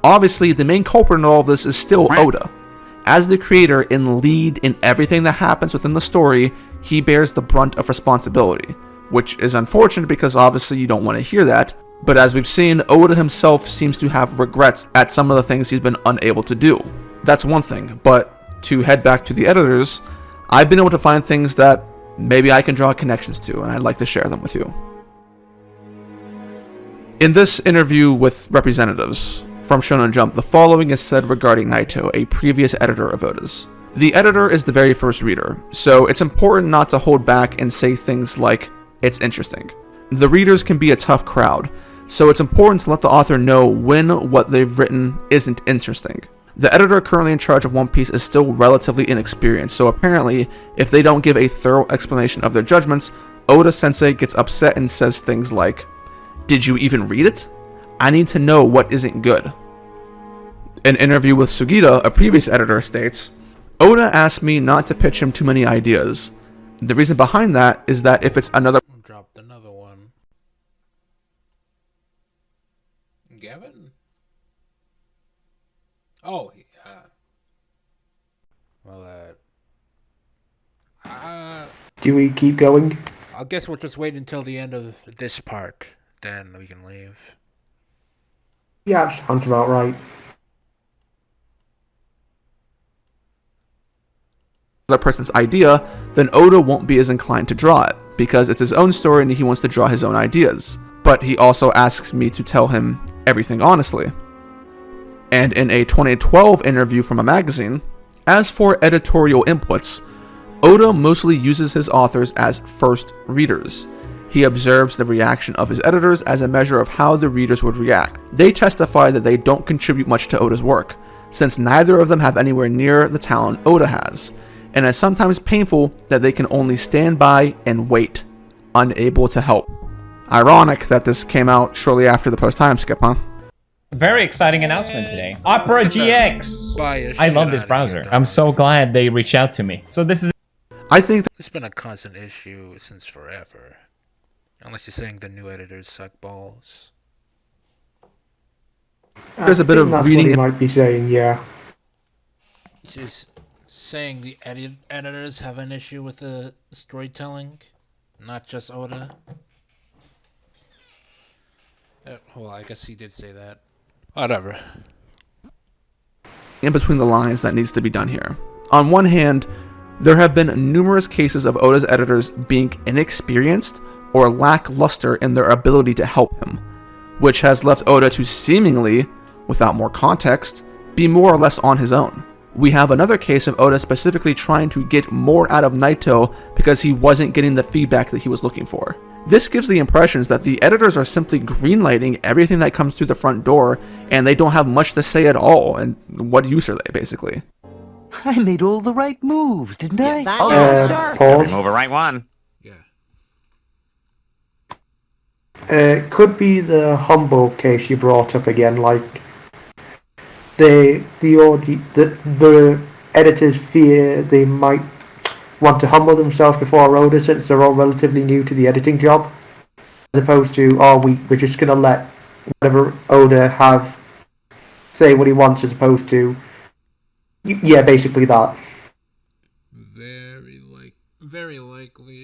Obviously, the main culprit in all of this is still Oda. As the creator and lead in everything that happens within the story, he bears the brunt of responsibility, which is unfortunate because obviously you don't want to hear that, but as we've seen, Oda himself seems to have regrets at some of the things he's been unable to do. That's one thing, but to head back to the editors, I've been able to find things that maybe I can draw connections to, and I'd like to share them with you. In this interview with representatives from Shonen Jump, the following is said regarding Naito, a previous editor of Oda's. The editor is the very first reader, so it's important not to hold back and say things like, "It's interesting." The readers can be a tough crowd, so it's important to let the author know when what they've written isn't interesting. The editor currently in charge of One Piece is still relatively inexperienced, so apparently, if they don't give a thorough explanation of their judgments, Oda-sensei gets upset and says things like, "Did you even read it? I need to know what isn't good." An interview with Sugita, a previous editor, states, "Oda asked me not to pitch him too many ideas. The reason behind that is that if it's another..." Dropped another one. Gavin? Oh, yeah. Well, do we keep going? I guess we'll just wait until the end of this part, then we can leave. Yeah, sounds about right. Other person's idea, then Oda won't be as inclined to draw it, because it's his own story and he wants to draw his own ideas. But he also asks me to tell him everything honestly. And in a 2012 interview from a magazine, as for editorial inputs, Oda mostly uses his authors as first readers. He observes the reaction of his editors as a measure of how the readers would react. They testify that they don't contribute much to Oda's work, since neither of them have anywhere near the talent Oda has, and it's sometimes painful that they can only stand by and wait, unable to help. Ironic that this came out shortly after the post-time skip, huh? Very exciting announcement today. Opera GX! I love this browser. I'm so glad they reached out to me. So this is... I think that it's been a constant issue since forever. Unless you're saying the new editors suck balls. there's a bit of that's reading... what he might be saying, yeah. Just saying the editors have an issue with the storytelling, not just Oda. Well, I guess he did say that. Whatever. in between the lines that needs to be done here. On one hand, there have been numerous cases of Oda's editors being inexperienced or lackluster in their ability to help him, which has left Oda to seemingly, without more context, be more or less on his own. We have another case of Oda specifically trying to get more out of Naito because he wasn't getting the feedback that he was looking for. This gives the impressions that the editors are simply greenlighting everything that comes through the front door, and they don't have much to say at all, and what use are they, basically? I made all the right moves, didn't I? Pause. Move a right one. Yeah. Could be the humble case you brought up again, like the editors fear they might want to humble themselves before Oda since they're all relatively new to the editing job, as opposed to, we're just going to let whatever Oda have say what he wants, as opposed to, yeah, basically that. Very likely.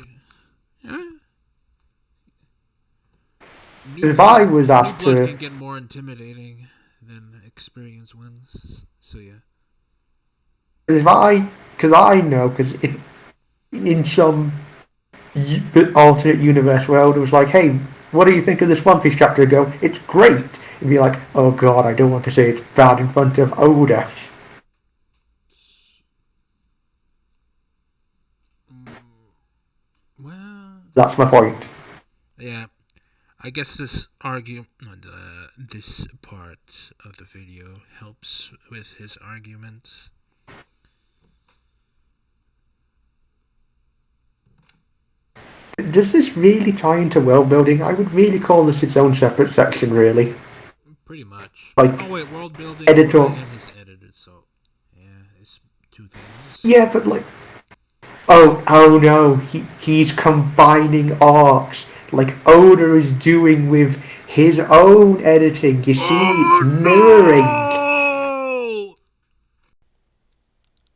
If I was asked new blood to... can get more intimidating than experienced ones, so yeah. Because I know, because in some alternate universe where Oda was like, hey, what do you think of this One Piece chapter? Go, it's great. And be like, oh god, I don't want to say it's bad in front of Oda. Well, that's my point. Yeah, I guess this this part of the video helps with his arguments. Does this really tie into world building? I would really call this its own separate section, really. Pretty much. Like, oh wait, world building editor. and his editors, so yeah, it's two things. Yeah, but like, oh no, he's combining arcs like Oda is doing with his own editing. You see, it's mirroring.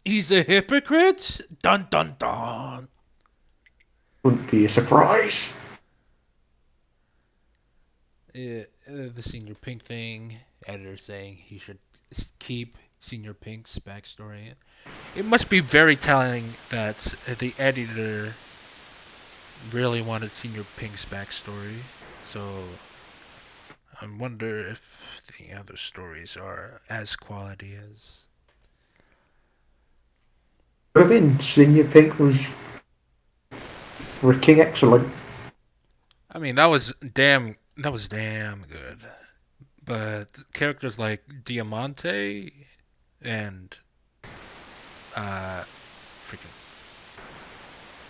He's a hypocrite? Dun dun dun. Wouldn't be a surprise. The Senior Pink thing, editor saying he should keep Senior Pink's backstory. It must be very telling that the editor really wanted Senior Pink's backstory, so I wonder if the other stories are as quality as... Could have been. Senior Pink was freaking excellent. I mean, that was damn good. But characters like Diamante and freaking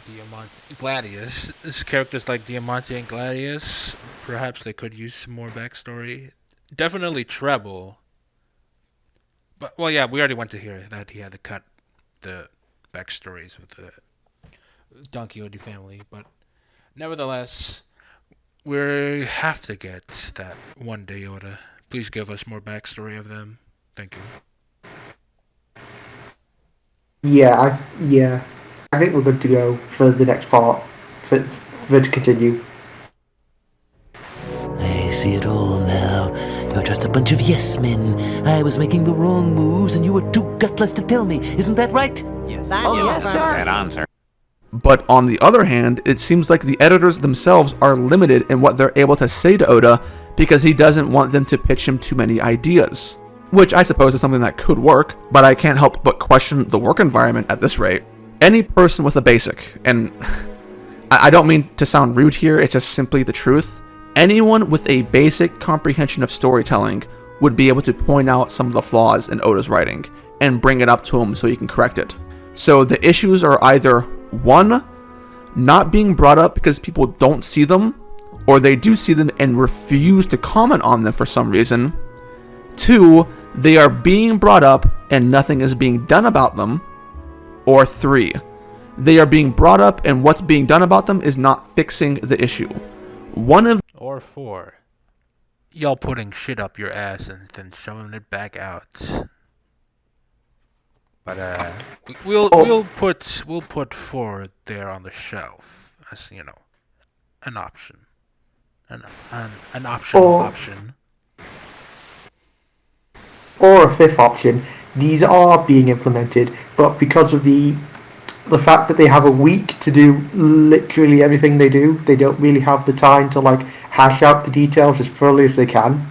Diamante Gladius, characters like Diamante and Gladius, perhaps they could use some more backstory. Definitely Treble. But well, yeah, we already went to hear that he had to cut the backstories of the Don Quixote family, but nevertheless, we have to get that one day Oda. Please give us more backstory of them. Thank you. Yeah, I think we're good to go for the next part. For to continue. I see it all now. You're just a bunch of yes men. I was making the wrong moves and you were too gutless to tell me. Isn't that right? Yes. Yes, sir. That answer. But on the other hand, it seems like the editors themselves are limited in what they're able to say to Oda because he doesn't want them to pitch him too many ideas. Which I suppose is something that could work, but I can't help but question the work environment at this rate. Any person with a basic, and I don't mean to sound rude here, it's just simply the truth. Anyone with a basic comprehension of storytelling would be able to point out some of the flaws in Oda's writing and bring it up to him so he can correct it. So the issues are either 1, not being brought up because people don't see them, or they do see them and refuse to comment on them for some reason. 2, they are being brought up and nothing is being done about them. Or 3, they are being brought up and what's being done about them is not fixing the issue. Or 4, y'all putting shit up your ass and then shoving it back out. But we'll put 4 there on the shelf as, you know, an option, an optional option. Or a 5th option. These are being implemented, but because of the fact that they have a week to do literally everything they do, they don't really have the time to like hash out the details as thoroughly as they can.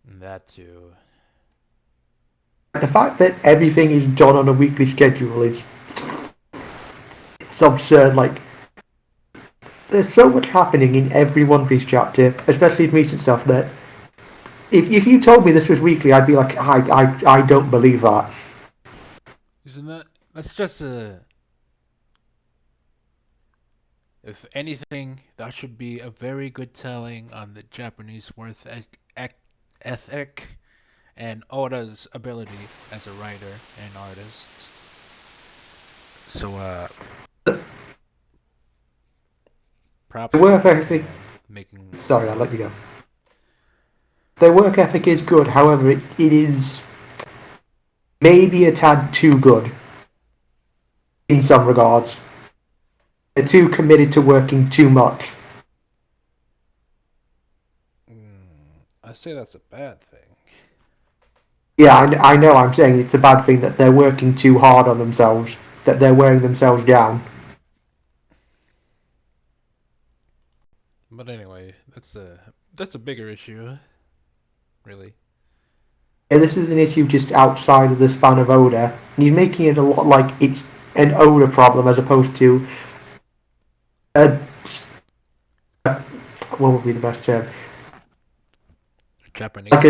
That too. The fact that everything is done on a weekly schedule is it's absurd. Like, there's so much happening in every One Piece chapter, especially in recent stuff, that if you told me this was weekly, I'd be like, I don't believe that. Isn't that's just a... If anything, that should be a very good telling on the Japanese work ethic and Oda's ability as a writer and artist. So, props The work ethic. making... Sorry, I'll let you go. Their work ethic is good, however, it is maybe a tad too good in some regards. They're too committed to working too much. I say that's a bad thing. Yeah, I know I'm saying it's a bad thing that they're working too hard on themselves, that they're wearing themselves down. But anyway, that's a bigger issue, really. Yeah, this is an issue just outside of the span of Oda, and he's making it a lot like it's an Oda problem as opposed to what would be the best term? Japanese. Like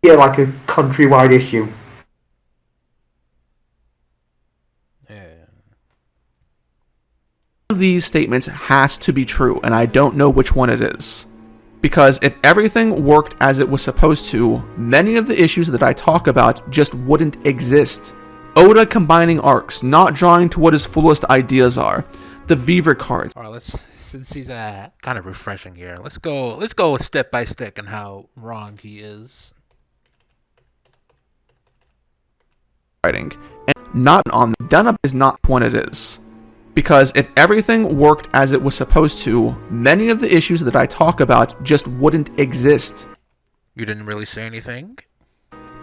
like a countrywide issue. Yeah. One of these statements has to be true, and I don't know which one it is. Because if everything worked as it was supposed to, many of the issues that I talk about just wouldn't exist. Oda combining arcs, not drawing to what his fullest ideas are. The Beaver cards. Alright, since he's kind of refreshing here, let's go step by step on how wrong he is. writing, and not on the done-up is not what it is. Because if everything worked as it was supposed to, many of the issues that I talk about just wouldn't exist. You didn't really say anything?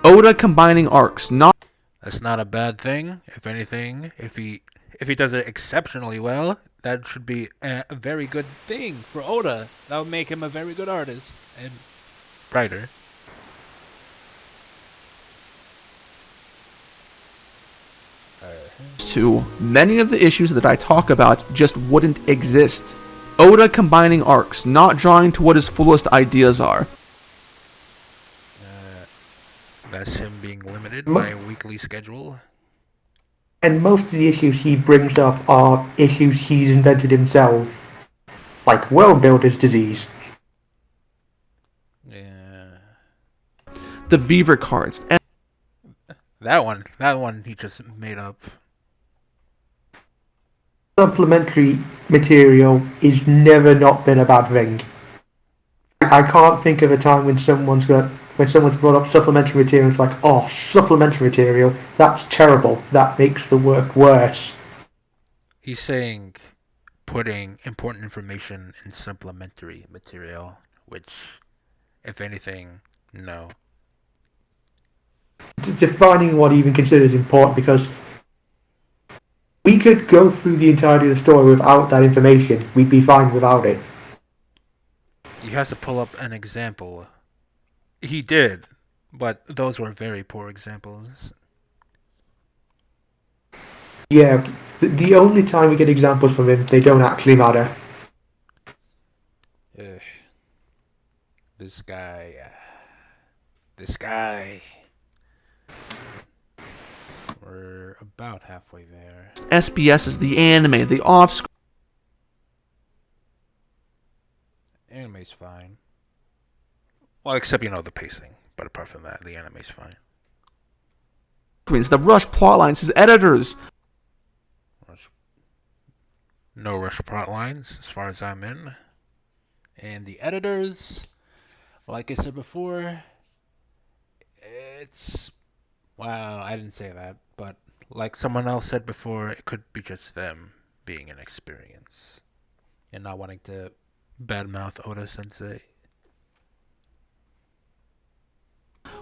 Oda combining arcs, not... That's not a bad thing. If anything, if he does it exceptionally well, that should be a very good thing for Oda. That would make him a very good artist and writer. To many of the issues that I talk about just wouldn't exist. Oda combining arcs, not drawing to what his fullest ideas are. That's him being limited by a weekly schedule. And most of the issues he brings up are issues he's invented himself. Like World Builder's Disease. Yeah. The Weaver cards. And that one he just made up. Supplementary material is never not been a bad thing. I can't think of a time when someone's brought up supplementary material. It's like, oh, supplementary material, that's terrible. That makes the work worse. He's saying putting important information in supplementary material, which, if anything, no. Defining what he even considers important, because we could go through the entirety of the story without that information. We'd be fine without it. He has to pull up an example. He did, but those were very poor examples. Yeah, the only time we get examples from him, they don't actually matter. Ugh. This guy. We're about halfway there. SBS is the anime, the off-screen. Anime's fine. Well, except, the pacing. But apart from that, the anime's fine. The rush plotlines, his editors. No rush plotlines, as far as I'm in. And the editors, like I said before, it's... Wow, I didn't say that. But like someone else said before, it could be just them being inexperienced. And not wanting to badmouth Oda-sensei.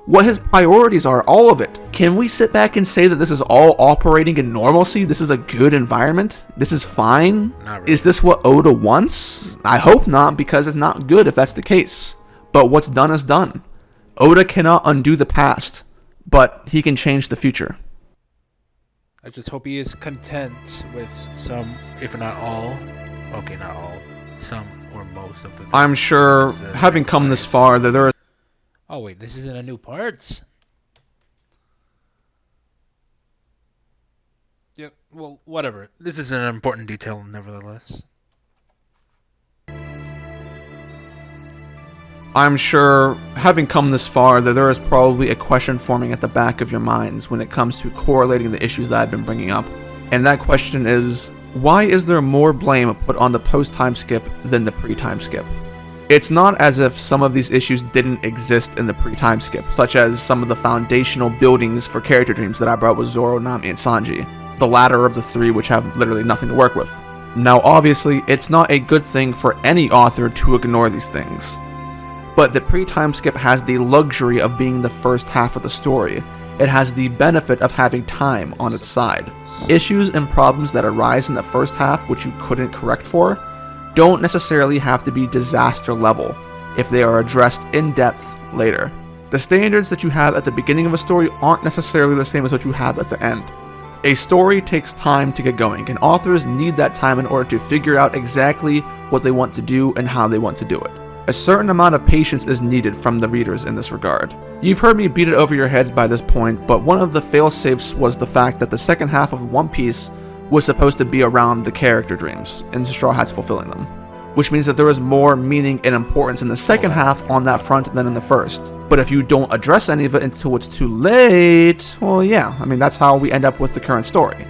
What his priorities are, all of it. Can we sit back and say that this is all operating in normalcy? This is a good environment? This is fine? Not really. Is this what Oda wants? I hope not, because it's not good if that's the case. But what's done is done. Oda cannot undo the past, but he can change the future. I just hope he is content with some, if not all, okay, not all, some or most of the things. I'm sure, having come this far, that there are... Oh wait, this isn't a new part? Yep, well, whatever. This is an important detail, nevertheless. I'm sure, having come this far, that there is probably a question forming at the back of your minds when it comes to correlating the issues that I've been bringing up. And that question is, why is there more blame put on the post-time skip than the pre-time skip? It's not as if some of these issues didn't exist in the pre-time skip, such as some of the foundational buildings for character dreams that I brought with Zoro, Nami, and Sanji, the latter of the three which have literally nothing to work with. Now obviously, it's not a good thing for any author to ignore these things. But the pre-time skip has the luxury of being the first half of the story. It has the benefit of having time on its side. Issues and problems that arise in the first half which you couldn't correct for don't necessarily have to be disaster level if they are addressed in depth later. The standards that you have at the beginning of a story aren't necessarily the same as what you have at the end. A story takes time to get going, and authors need that time in order to figure out exactly what they want to do and how they want to do it. A certain amount of patience is needed from the readers in this regard. You've heard me beat it over your heads by this point, but one of the fail-safes was the fact that the second half of One Piece was supposed to be around the character dreams, and Straw Hats fulfilling them. Which means that there is more meaning and importance in the second half on that front than in the first. But if you don't address any of it until it's too late, well yeah, I mean that's how we end up with the current story.